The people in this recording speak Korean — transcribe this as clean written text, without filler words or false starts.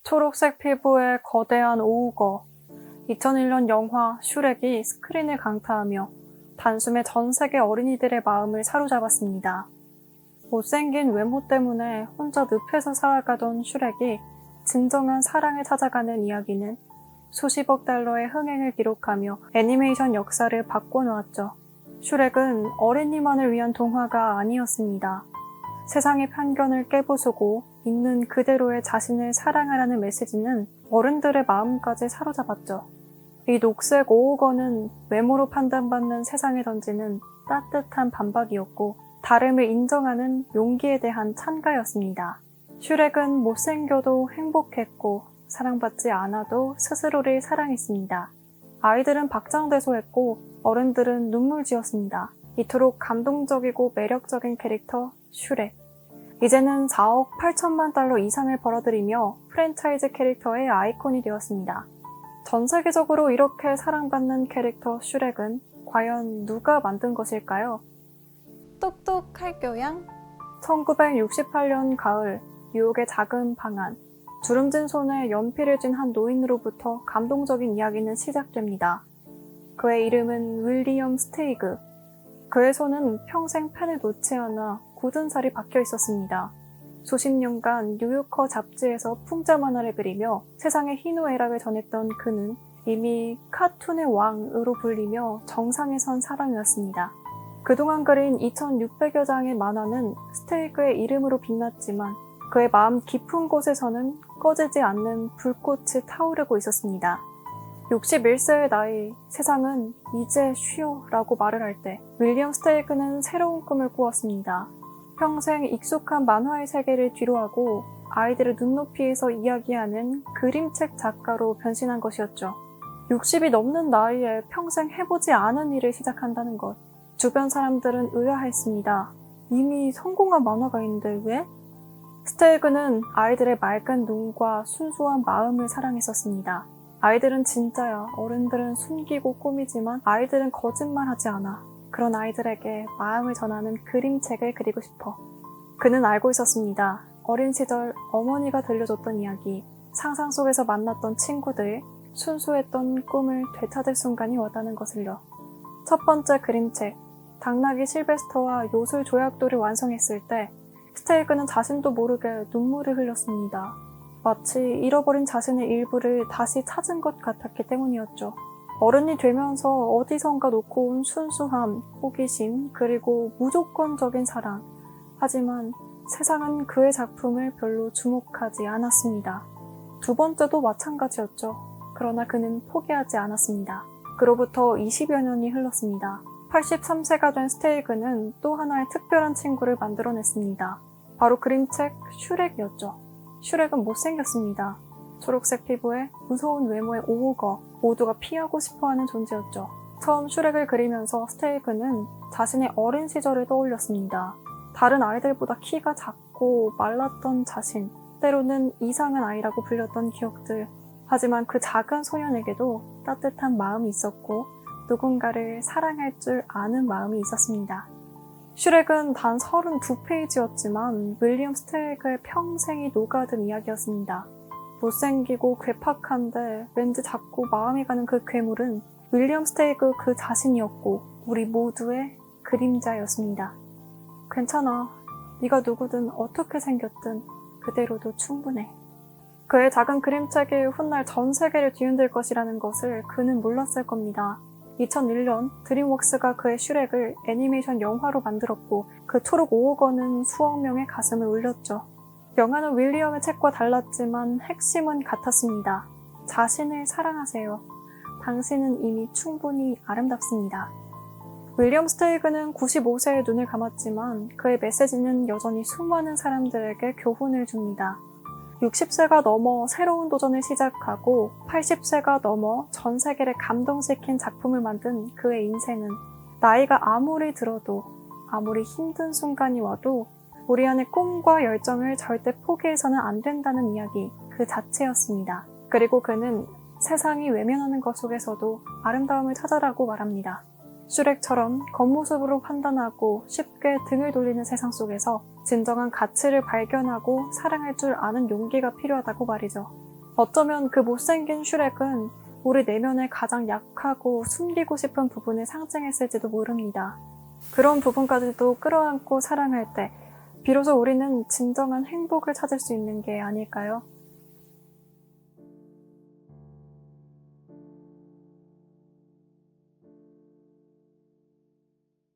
초록색 피부의 거대한 오우거. 2001년 영화 슈렉이 스크린을 강타하며 단숨에 전 세계 어린이들의 마음을 사로잡았습니다. 못생긴 외모 때문에 혼자 늪에서 살아가던 슈렉이 진정한 사랑을 찾아가는 이야기는 수십억 달러의 흥행을 기록하며 애니메이션 역사를 바꿔놓았죠. 슈렉은 어린이만을 위한 동화가 아니었습니다. 세상의 편견을 깨부수고 있는 그대로의 자신을 사랑하라는 메시지는 어른들의 마음까지 사로잡았죠. 이 녹색 오우거는 외모로 판단받는 세상에 던지는 따뜻한 반박이었고 다름을 인정하는 용기에 대한 찬가였습니다. 슈렉은 못생겨도 행복했고 사랑받지 않아도 스스로를 사랑했습니다. 아이들은 박장대소했고 어른들은 눈물 지었습니다. 이토록 감동적이고 매력적인 캐릭터 슈렉. 이제는 4억 8천만 달러 이상을 벌어들이며 프랜차이즈 캐릭터의 아이콘이 되었습니다. 전 세계적으로 이렇게 사랑받는 캐릭터 슈렉은 과연 누가 만든 것일까요? 똑똑할 교양? 1968년 가을, 뉴욕의 작은 방 안. 주름진 손에 연필을 쥔 한 노인으로부터 감동적인 이야기는 시작됩니다. 그의 이름은 윌리엄 스테이그. 그의 손은 평생 펜을 놓지 않아 굳은 살이 박혀 있었습니다. 수십 년간 뉴요커 잡지에서 풍자 만화를 그리며 세상의 희노애락을 전했던 그는 이미 카툰의 왕으로 불리며 정상에 선 사람이었습니다. 그동안 그린 2600여 장의 만화는 스테이그의 이름으로 빛났지만 그의 마음 깊은 곳에서는 꺼지지 않는 불꽃이 타오르고 있었습니다. 61세의 나이, 세상은 이제 쉬어라고 말을 할 때 윌리엄 스테이그는 새로운 꿈을 꾸었습니다. 평생 익숙한 만화의 세계를 뒤로하고 아이들의 눈높이에서 이야기하는 그림책 작가로 변신한 것이었죠. 60이 넘는 나이에 평생 해보지 않은 일을 시작한다는 것. 주변 사람들은 의아했습니다. 이미 성공한 만화가인데 왜? 스테이그는 아이들의 맑은 눈과 순수한 마음을 사랑했었습니다. 아이들은 진짜야, 어른들은 숨기고 꾸미지만 아이들은 거짓말하지 않아. 그런 아이들에게 마음을 전하는 그림책을 그리고 싶어. 그는 알고 있었습니다. 어린 시절 어머니가 들려줬던 이야기, 상상 속에서 만났던 친구들, 순수했던 꿈을 되찾을 순간이 왔다는 것을요. 첫 번째 그림책, 당나귀 실베스터와 요술 조약돌을 완성했을 때 스테이그는 자신도 모르게 눈물을 흘렸습니다. 마치 잃어버린 자신의 일부를 다시 찾은 것 같았기 때문이었죠. 어른이 되면서 어디선가 놓고 온 순수함, 호기심, 그리고 무조건적인 사랑. 하지만 세상은 그의 작품을 별로 주목하지 않았습니다. 두 번째도 마찬가지였죠. 그러나 그는 포기하지 않았습니다. 그로부터 20여 년이 흘렀습니다. 83세가 된 스테이그는 또 하나의 특별한 친구를 만들어냈습니다. 바로 그림책 슈렉이었죠. 슈렉은 못생겼습니다. 초록색 피부에 무서운 외모의 오우거, 모두가 피하고 싶어하는 존재였죠. 처음 슈렉을 그리면서 스테이그는 자신의 어린 시절을 떠올렸습니다. 다른 아이들보다 키가 작고 말랐던 자신, 때로는 이상한 아이라고 불렸던 기억들. 하지만 그 작은 소년에게도 따뜻한 마음이 있었고 누군가를 사랑할 줄 아는 마음이 있었습니다. 슈렉은 단 32페이지였지만 윌리엄 스테이그의 평생이 녹아든 이야기였습니다. 못생기고 괴팍한데 왠지 자꾸 마음이 가는 그 괴물은 윌리엄 스테이그 그 자신이었고 우리 모두의 그림자였습니다. 괜찮아. 네가 누구든 어떻게 생겼든 그대로도 충분해. 그의 작은 그림책이 훗날 전 세계를 뒤흔들 것이라는 것을 그는 몰랐을 겁니다. 2001년 드림웍스가 그의 슈렉을 애니메이션 영화로 만들었고 그 초록 오우거는 수억 명의 가슴을 울렸죠. 영화는 윌리엄의 책과 달랐지만 핵심은 같았습니다. 자신을 사랑하세요. 당신은 이미 충분히 아름답습니다. 윌리엄 스테이그는 95세에 눈을 감았지만 그의 메시지는 여전히 수많은 사람들에게 교훈을 줍니다. 60세가 넘어 새로운 도전을 시작하고 80세가 넘어 전 세계를 감동시킨 작품을 만든 그의 인생은 나이가 아무리 들어도 아무리 힘든 순간이 와도 우리 안의 꿈과 열정을 절대 포기해서는 안 된다는 이야기 그 자체였습니다. 그리고 그는 세상이 외면하는 것 속에서도 아름다움을 찾아라고 말합니다. 슈렉처럼 겉모습으로 판단하고 쉽게 등을 돌리는 세상 속에서 진정한 가치를 발견하고 사랑할 줄 아는 용기가 필요하다고 말이죠. 어쩌면 그 못생긴 슈렉은 우리 내면의 가장 약하고 숨기고 싶은 부분을 상징했을지도 모릅니다. 그런 부분까지도 끌어안고 사랑할 때 비로소 우리는 진정한 행복을 찾을 수 있는 게 아닐까요?